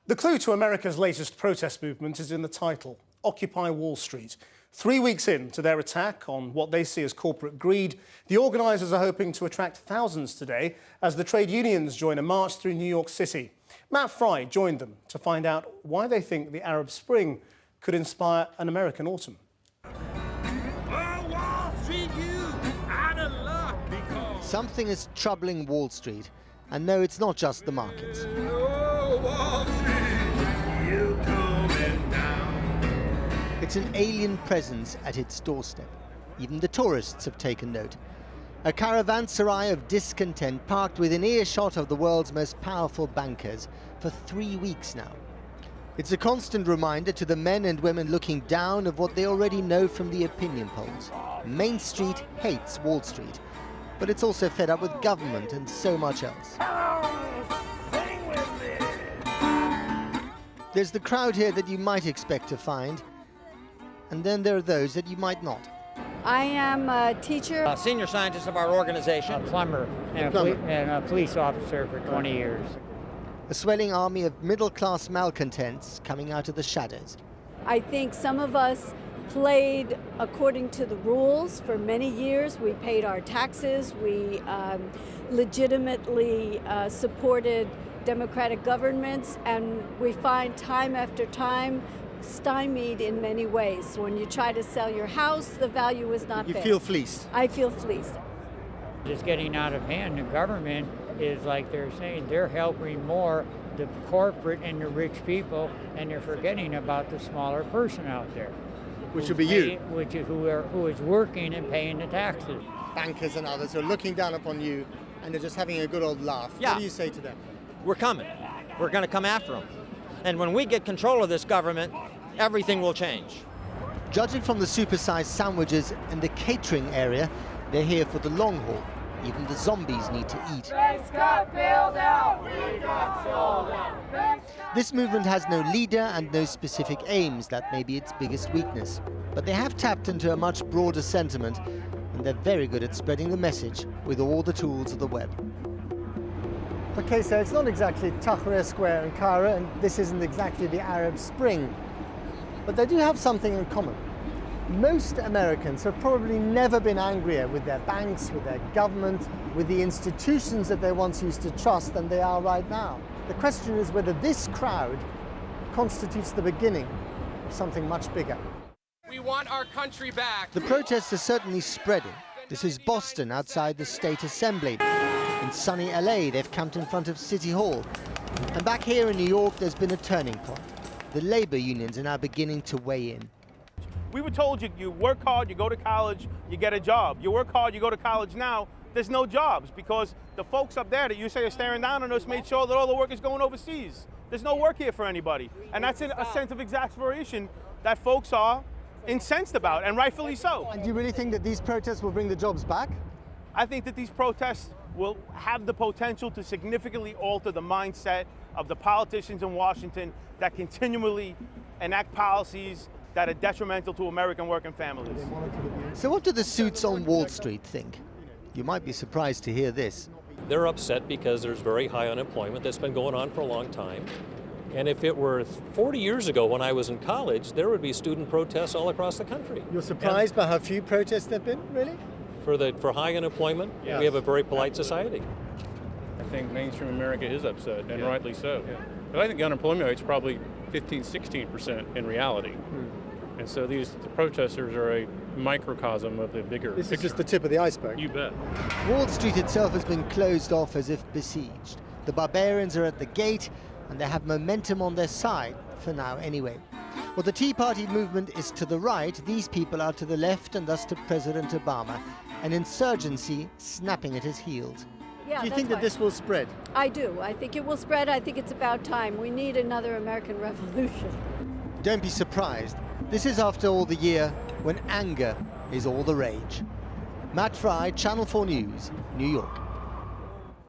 The clue to America's latest protest movement is in the title, Occupy Wall Street. 3 weeks into their attack on what they see as corporate greed, the organisers are hoping to attract thousands today as the trade unions join a march through New York City. Matt Fry joined them to find out why they think the Arab Spring could inspire an American autumn. Something is troubling Wall Street, and no, it's not just the markets. It's an alien presence at its doorstep. Even the tourists have taken note. A caravanserai of discontent parked within earshot of the world's most powerful bankers for 3 weeks now. It's a constant reminder to the men and women looking down of what they already know from the opinion polls. Main Street hates Wall Street, but it's also fed up with government and so much else. There's the crowd here that you might expect to find, and then there are those that you might not. I am a teacher. A senior scientist of our organization. A plumber and a police officer for 20 years. A swelling army of middle-class malcontents coming out of the shadows. I think some of us played according to the rules for many years. We paid our taxes. We legitimately supported democratic governments, and we find time after time stymied in many ways. When you try to sell your house, the value is not there. You feel fleeced? I feel fleeced. It's getting out of hand. The government is, like they're saying, they're helping more the corporate and the rich people, and they're forgetting about the smaller person out there. Which would be you. Who is working and paying the taxes. Bankers and others are looking down upon you, and they're just having a good old laugh. Yeah. What do you say to them? We're coming. We're going to come after them. And when we get control of this government, everything will change. Judging from the supersized sandwiches and the catering area, they're here for the long haul. Even the zombies need to eat. Got bailed out. We got sold out. This movement has no leader and no specific aims. That may be its biggest weakness. But they have tapped into a much broader sentiment, and they're very good at spreading the message with all the tools of the web. Okay, so it's not exactly Tahrir Square in Cairo, and this isn't exactly the Arab Spring. But they do have something in common. Most Americans have probably never been angrier with their banks, with their government, with the institutions that they once used to trust than they are right now. The question is whether this crowd constitutes the beginning of something much bigger. We want our country back. The protests are certainly spreading. This is Boston outside the State Assembly. In sunny LA, they've camped in front of City Hall. And back here in New York, there's been a turning point. The labor unions are now beginning to weigh in. We were told you work hard, you go to college, you get a job. You work hard, you go to college now, there's no jobs because the folks up there that you say are staring down on us made sure that all the work is going overseas. There's no work here for anybody. And that's a sense of exasperation that folks are incensed about, and rightfully so. And do you really think that these protests will bring the jobs back? I think that these protests will have the potential to significantly alter the mindset of the politicians in Washington that continually enact policies that are detrimental to American working families. So what do the suits on Wall Street think? You might be surprised to hear this. They're upset because there's very high unemployment that's been going on for a long time. And if it were 40 years ago when I was in college, there would be student protests all across the country. You're surprised by how few protests there have been, really? For high unemployment, we have a very polite society. I think mainstream America is upset, and rightly so. But I think the unemployment rate's probably 15-16% in reality. And so the protesters are a microcosm of the bigger This picture. is just the tip of the iceberg. You bet. Wall Street itself has been closed off as if besieged. The barbarians are at the gate, and they have momentum on their side, for now anyway. Well, the Tea Party movement is to the right, these people are to the left, and thus to President Obama. An insurgency snapping at his heels. Yeah, Do you think that this will spread? I do. I think it will spread. I think it's about time. We need another American Revolution. Don't be surprised. This is, after all, the year when anger is all the rage. Matt Fry, Channel 4 News, New York.